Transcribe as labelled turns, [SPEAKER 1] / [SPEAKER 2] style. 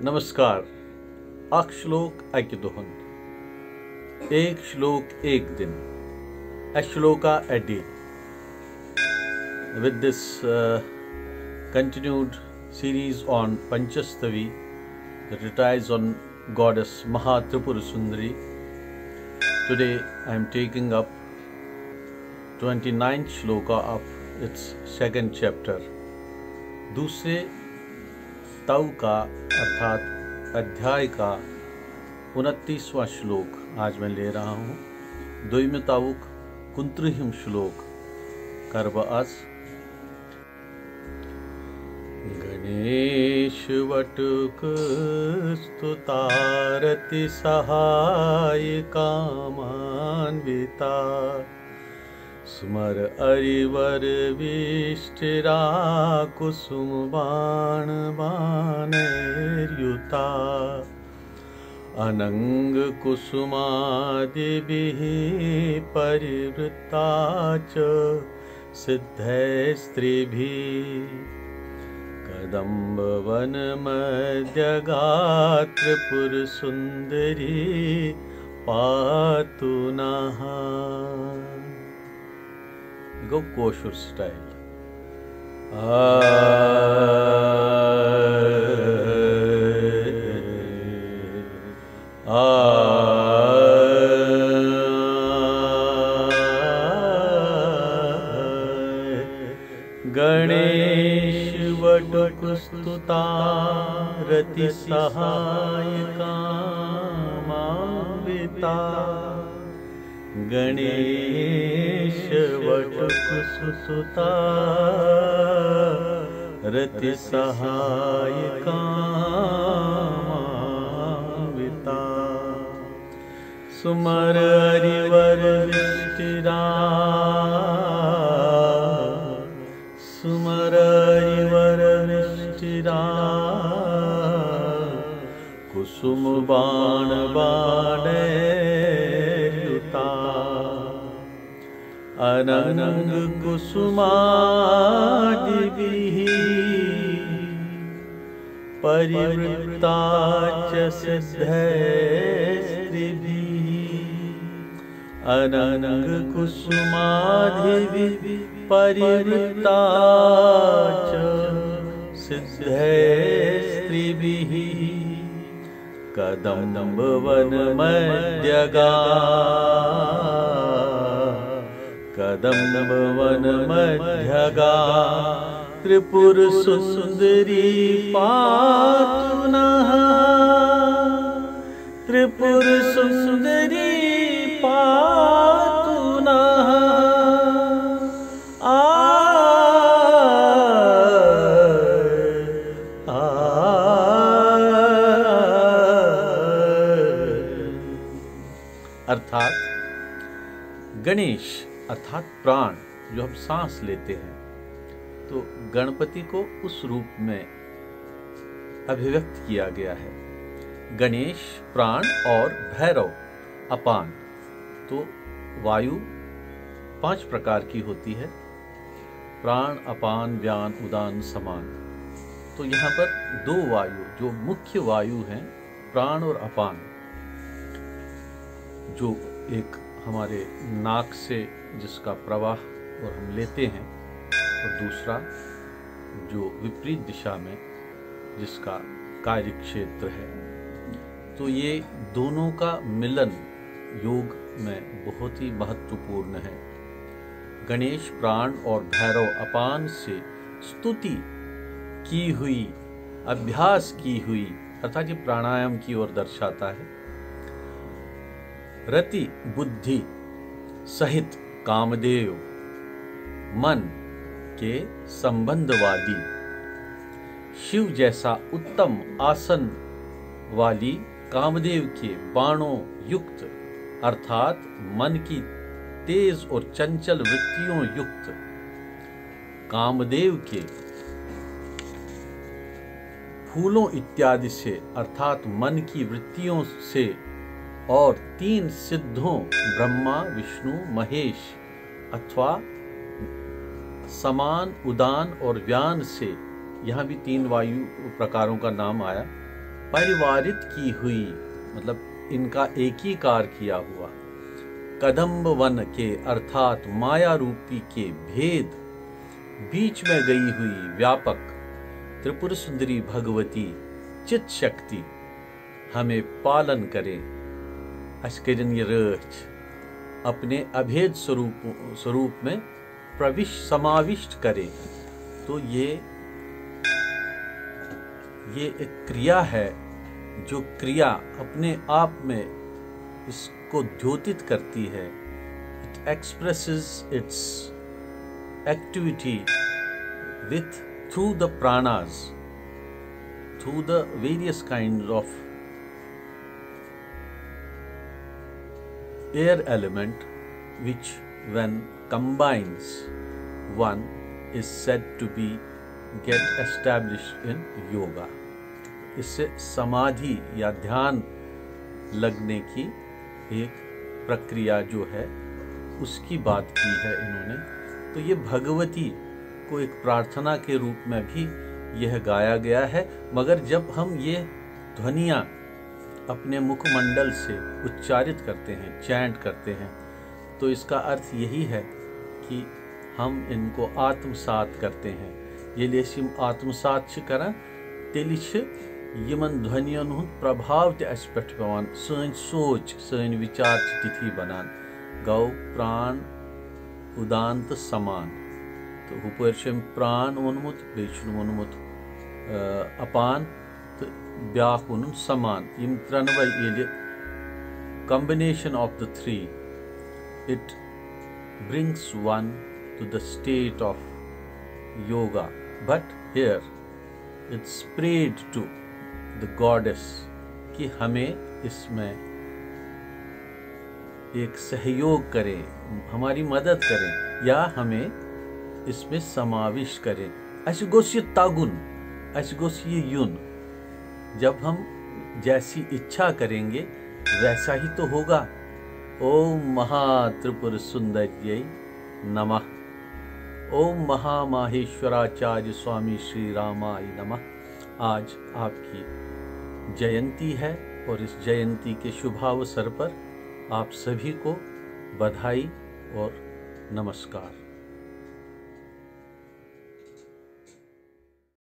[SPEAKER 1] नमस्कार। अख श्लोक अक्य दोहन, एक श्लोक एक दिन, a shloka a day. With this continued series on Panchastavi that relies on goddess Mahatripura Sundari, today I am taking up 29th shloka of its second chapter. दूसरे तव का अर्थात अध्याय का 29वां श्लोक आज मैं ले रहा हूँ। द्वैमतावुक कुंत्रिहिम श्लोक कर्व अस। गणेश वटुक स्तुतारति सहाय कामान्विता स्मर अरिवर विष्टिरा कुसुम बाण बाणैर्युता अनंग कुसुमादिभिः परिवृत्ता च सिद्धैस्त्रिभिः कदम्बवनमध्यगात्रिपुर सुंदरी पातु नः। Go kosher style. गणेश वटुक स्तुता रति सहाय कामान्विता गणेश वटुक सुसुता रति सहाय कामान्विता सुमर हरिवर विष्टिरा सुमर हरिवर विष्टिरा कुसुम बाण बाणे अनंग कुसुमादिभिः परिवृत्ता च सिद्धैस्त्रिभिः अनंग कुसुमादिभिः परिवृत्ता च सिद्धैस्त्रिभिः कदम्बवनमध्यगा कदम्बवनमध्यगा त्रिपुर सुंदरी पातु नः त्रिपुर सुंदरी पातु नः। अर्थात गणेश अर्थात प्राण जो हम सांस लेते हैं, तो गणपति को उस रूप में अभिव्यक्त किया गया है। गणेश प्राण और भैरव अपान। तो वायु 5 प्रकार की होती है, प्राण अपान व्यान उदान समान। तो यहाँ पर 2 वायु जो मुख्य वायु हैं, प्राण और अपान, जो एक हमारे नाक से जिसका प्रवाह और हम लेते हैं, और दूसरा जो विपरीत दिशा में जिसका कार्य क्षेत्र है। तो ये दोनों का मिलन योग में बहुत ही महत्वपूर्ण है। गणेश प्राण और भैरव अपान से स्तुति की हुई, अभ्यास की हुई, अर्थात ये प्राणायाम की ओर दर्शाता है। रति बुद्धि सहित कामदेव मन के संबंधवादी शिव जैसा उत्तम आसन वाली कामदेव के बाणों युक्त अर्थात मन की तेज और चंचल वृत्तियों युक्त कामदेव के फूलों इत्यादि से अर्थात मन की वृत्तियों से और 3 सिद्धों ब्रह्मा विष्णु महेश अथवा समान उदान और व्यान से, यहाँ भी 3 वायु प्रकारों का नाम आया, परिवारित की हुई, मतलब इनका एकीकार किया हुआ, कदम्ब वन के अर्थात माया रूपी के भेद बीच में गई हुई व्यापक त्रिपुर सुंदरी भगवती चित शक्ति हमें पालन करे, अस्करन ये रच अपने अभेद स्वरूप में समाविष्ट करे। तो ये एक क्रिया है, जो क्रिया अपने आप में इसको द्योतित करती है। It expresses it's activity with through the प्राणास, through the various kinds of air element, which when combines one is said to be get established in yoga। इससे समाधि या ध्यान लगने की एक प्रक्रिया जो है उसकी बात की है इन्होंने। तो ये भगवती को एक प्रार्थना के रूप में भी यह गाया गया है, मगर जब हम ये ध्वनियाँ अपने मुखमंडल से उच्चारित करते हैं, चैंट करते हैं, तो इसका अर्थ यही है कि हम इनको आत्मसात करते हैं। ये हम आत्मसात करें तेल यमन ध्वनियन हुंद प्रभाव ते अस पे पेवान, सन सोच सन विचार तिथि बनान, गौ प्राण उदान तो समान। तो हुपर प्राण वोनमुत, बेचन वोनमुत अपान, तो ब्याख वोनुन समान। यम त्रनवे ये combination of the three, it brings one to the state of yoga. But here it's prayed to the goddess कि हमें इसमें एक सहयोग करें, हमारी मदद करें, या हमें इसमें समाविष्ट करें। अस गोस ये तागुन, अस गोस ये युन। जब हम जैसी इच्छा करेंगे वैसा ही तो होगा। ओम महात्रिपुर सुंदर्यै नमः। ओम महामाहेश्वराचार्य स्वामी श्री रामाय नमः। आज आपकी जयंती है और इस जयंती के शुभावसर पर आप सभी को बधाई और नमस्कार।